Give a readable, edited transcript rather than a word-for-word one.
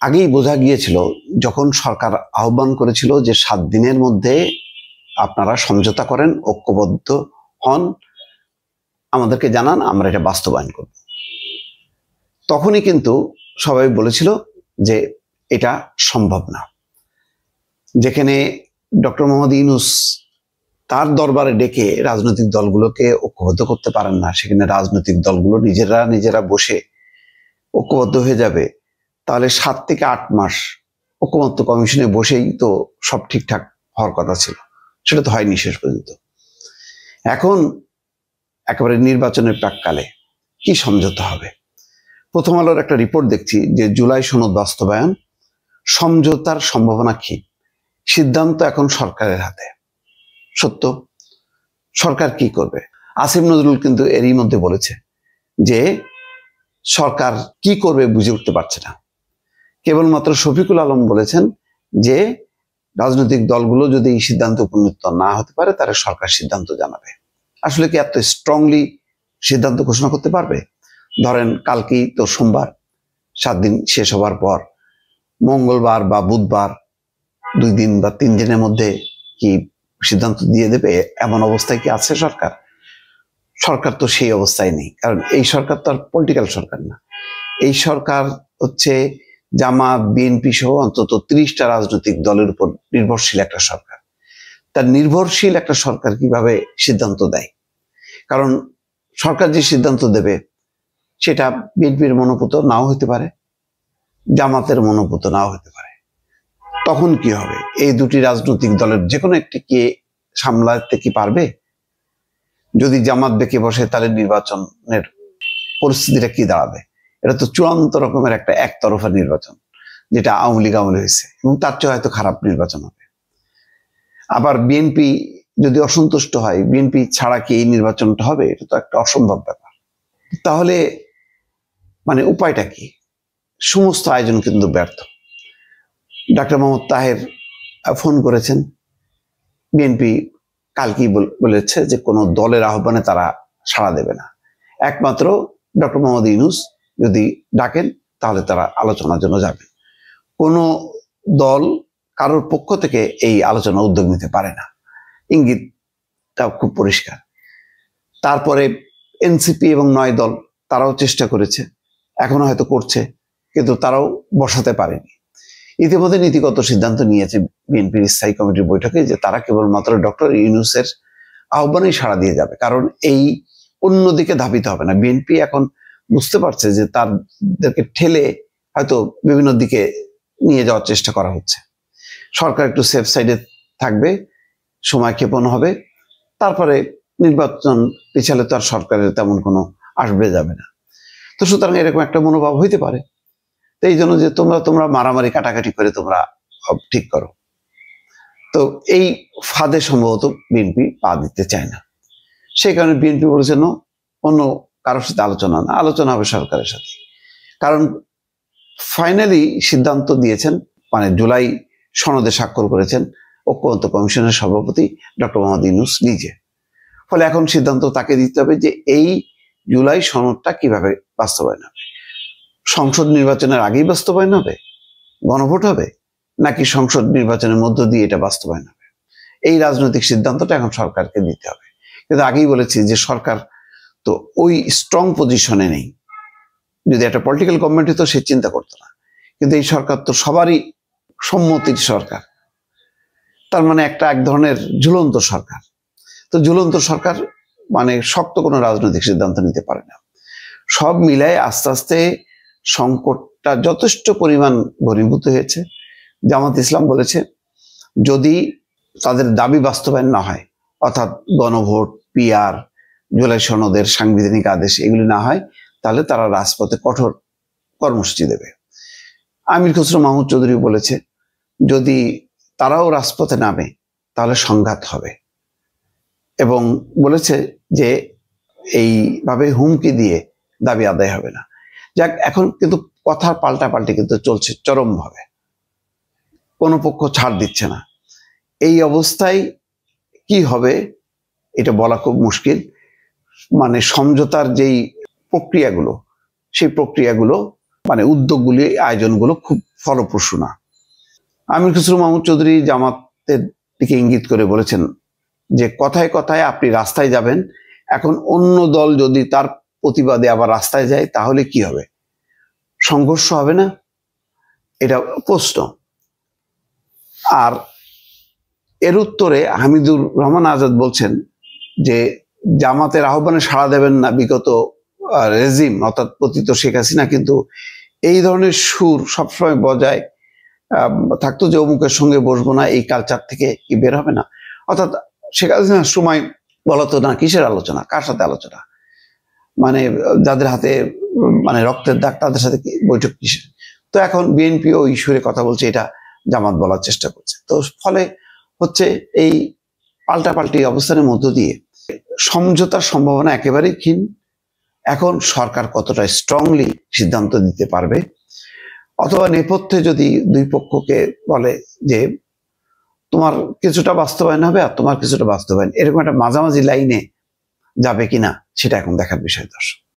আগেই বোঝা গিয়েছিল যখন সরকার আহ্বান করেছিল যে 7 দিনের মধ্যে আপনারা সমঝোতা করেন, ঐক্যবদ্ধ হন, আমাদেরকে জানান, আমরা এটা বাস্তবায়ন করব। তখনই কিন্তু সবাই বলেছিল যে এটা সম্ভব না। যেখানে ডক্টর মোহাম্মদ ইউনূস তার দরবারে ডেকে রাজনৈতিক দলগুলোকে ঐক্যবদ্ধ করতে পারেন না, সেখানে রাজনৈতিক দলগুলো নিজেরা বসে ঐক্যবদ্ধ হয়ে যাবে, তাহলে 7 থেকে 8 মাস ঐক্যমত্য কমিশনে বসেই তো সব ঠিকঠাক হওয়ার কথা ছিল। সেটা তো হয়নি শেষ পর্যন্ত। এখন একেবারে নির্বাচনের প্রাককালে কি সমঝোতা হবে? প্রথম আলোর একটা রিপোর্ট দেখছি যে জুলাই সনদ বাস্তবায়ন, সমঝোতার সম্ভাবনা কি? সিদ্ধান্ত এখন সরকারের হাতে। সত্য, সরকার কি করবে? আসিফ নজরুল কিন্তু এরই মধ্যে বলেছে যে সরকার কি করবে বুঝে উঠতে পারছে না। কেবলমাত্র শফিকুল আলম বলেছেন যে রাজনৈতিক দলগুলো যদি এই সিদ্ধান্তে উপনীত না হতে পারে তাহলে সরকার সিদ্ধান্ত জানাবে। আসলে কি এত স্ট্রংলি সিদ্ধান্ত ঘোষণা করতে পারবে? ধরেন কালকেই তো সোমবার, 7 দিন শেষ হবার পর মঙ্গলবার বা বুধবার 2 দিন বা 3 দিনের মধ্যে কি সিদ্ধান্ত দিয়ে দেবে এমন অবস্থায় কি আছে সরকার? সরকার তো সেই অবস্থায় নেই, কারণ এই সরকার তো আর পলিটিক্যাল সরকার না। এই সরকার হচ্ছে জামাত, বিএনপি সহ অন্তত 30টা রাজনৈতিক দলের উপর নির্ভরশীল একটা সরকার। তার নির্ভরশীল একটা সরকার কিভাবে সিদ্ধান্ত দেয়? কারণ সরকার যে সিদ্ধান্ত দেবে সেটা বিএনপির মনোপুত নাও হতে পারে, জামাতের মনোপুত নাও হতে পারে। তখন কি হবে? এই দুটি রাজনৈতিক দলের যে কোনো একটি কে সামলাতে কি পারবে? যদি জামাত বেঁকে বসে তাহলে নির্বাচনের পরিস্থিতিটা কি দাঁড়াবে? এটা তো চূড়ান্ত রকমের একটা একতরফা নির্বাচন, যেটা আওয়ামী লীগ আমলে হয়েছে, এবং তার চেয়ে হয়তো খারাপ নির্বাচন হবে। আবার বিএনপি যদি অসন্তুষ্ট হয়, বিএনপি ছাড়া কি এই নির্বাচনটা হবে? এটা তো একটা অসম্ভব ব্যাপার। তাহলে মানে উপায়টা কি? সমস্ত আয়োজন কিন্তু ব্যর্থ। ডাক্তার মোহাম্মদ তাহের ফোন করেছেন, বিএনপি কালকেই বলেছে যে কোনো দলের আহ্বানে তারা সাড়া দেবে না, একমাত্র ডক্টর মোহাম্মদ ইউনূস যদি ডাকেন তাহলে তারা আলোচনার জন্য যাবেন। কোনো দল কারোর পক্ষ থেকে এই আলোচনা উদ্যোগ নিতে পারে না, ইঙ্গিতটা খুব পরিষ্কার। তারপরে এনসিপি এবং 9 দল তারাও চেষ্টা করেছে, এখনো হয়তো করছে, কিন্তু তারাও বসাতে পারেনি। ইতিমধ্যে নীতিগত সিদ্ধান্ত নিয়েছে বিএনপির স্থায়ী কমিটির বৈঠকে যে তারা কেবলমাত্র ডক্টর ইউনূসের আহ্বানেই সাড়া দিয়ে যাবে, কারণ এই অন্যদিকে ধাবিত হবে না। বিএনপি এখন বুঝতে পারছে যে তাদেরকে ঠেলে হয়তো বিভিন্ন দিকে নিয়ে যাওয়ার চেষ্টা করা হচ্ছে। সরকার একটু সেফ সাইডে থাকবে, সময় ক্ষেপণ হবে, তারপরে নির্বাচন পিছালে তো আর সরকারের তেমন কোনো আসবে যাবে না। তো সুতরাং এরকম একটা মনোভাব হইতে পারে। তো এই জন্য যে তোমরা মারামারি কাটাকাটি করে তোমরা ঠিক করো, তো এই ফাঁদে সম্ভবত বিএনপি পা দিতে চায় না। সেই কারণে বিএনপি বলেছে অন্য কারোর সাথে আলোচনা হবে সরকারের সাথে। কারণ ফাইনালি সিদ্ধান্ত দিয়েছেন, মানে জুলাই সনদে স্বাক্ষর করেছেন ঐক্যমত্য কমিশনের সভাপতি ডক্টর মোহাম্মদ ইউনূস নিজে। ফলে এখন সিদ্ধান্ত তাকে দিতে হবে যে এই জুলাই সনদটা কিভাবে বাস্তবায়ন হবে। সংসদ নির্বাচনের আগেই বাস্তবায়ন হবে, গণভোট হবে, নাকি সংসদ নির্বাচনের মধ্য দিয়ে এটা বাস্তবায়ন হবে? এই রাজনৈতিক সিদ্ধান্তটা এখন সরকারকে দিতে হবে। কিন্তু আগেই বলেছি যে সরকার তো ওই স্ট্রং পজিশনে নেই। যদি একটা পলিটিক্যাল গভর্নমেন্ট হতো সে চিন্তা করতো না, কিন্তু এই সরকার তো সবারই সম্মতির সরকার, তার মানে এক ধরনের ঝুলন্ত সরকার। তো ঝুলন্ত সরকার মানে শক্ত কোনো রাজনৈতিক সিদ্ধান্ত নিতে পারে না। সব মিলায় আস্তে আস্তে সংকটটা যথেষ্ট পরিমাণ ঘনীভূত হয়েছে। জামাত ইসলাম বলেছে যদি তাদের দাবি বাস্তবায়ন না হয়, অর্থাৎ গণভোট, পিআর, জুলাই সনদের সাংবিধানিক আদেশ এগুলি না হয়, তাহলে তারা রাজপথে কঠোর কর্মসূচি দেবে। আমির খসরু মাহমুদ চৌধুরী বলেছে যদি তারাও রাজপথে নামে তাহলে সংঘাত হবে, এবং বলেছে যে এইভাবে হুমকি দিয়ে দাবি আদায় হবে না। যাক, এখন কিন্তু কথার পাল্টাপাল্টি কিন্তু চলছে চরমভাবে, কোনো পক্ষ ছাড় দিচ্ছে না। এই অবস্থায় কি হবে এটা বলা খুব মুশকিল। মানে সমঝোতার যেই প্রক্রিয়াগুলো, সেই প্রক্রিয়াগুলো মানে উদ্যোগগুলি, আয়োজনগুলো খুব ফলপ্রসূ না। আমির খসরু মাহমুদ চৌধুরী জামাতের দিকে ইঙ্গিত করে বলেছেন যে কথায় কথায় আপনি রাস্তায় যাবেন, এখন অন্য দল যদি তার প্রতিবাদে আবার রাস্তায় যায় তাহলে কি হবে? সংঘর্ষ হবে না? এটা প্রশ্ন। আর এর উত্তরে হামিদুর রহমান আজাদ বলছেন যে জামাতের আহ্বানে সাড়া দেবেন না বিগত রেজিম অর্থাৎ পতিত শেখ হাসিনা কিন্তু এই ধরনের সুর সবসময় বজায় থাকতো যে অমুকের সঙ্গে বসবো না, এই কালচার থেকে কি বের হবে না? অর্থাৎ শেখ হাসিনার সময় বলতো না কিসের আলোচনা, কার সাথে আলোচনা, মানে যাদের হাতে মানে রক্তের দাগ তাদের সাথে বৈঠক কিসের? তো এখন বিএনপিও ওই সুরে কথা বলছে, এটা জামাত বলার চেষ্টা করছে। তো ফলে হচ্ছে এই পাল্টাপাল্টি অবস্থানের মধ্য দিয়ে সমঝোতার সম্ভাবনা একেবারেই ক্ষীণ। এখন সরকার কতটা স্ট্রংলি সিদ্ধান্ত দিতে পারবে, অথবা নেপথ্যে যদি দুই পক্ষকে বলে যে তোমার কিছুটা বাস্তবায়ন হবে আর তোমার কিছুটা বাস্তবায়ন, এরকম একটা মাঝামাঝি লাইনে যাবে কিনা সেটা এখন দেখার বিষয় দর্শক।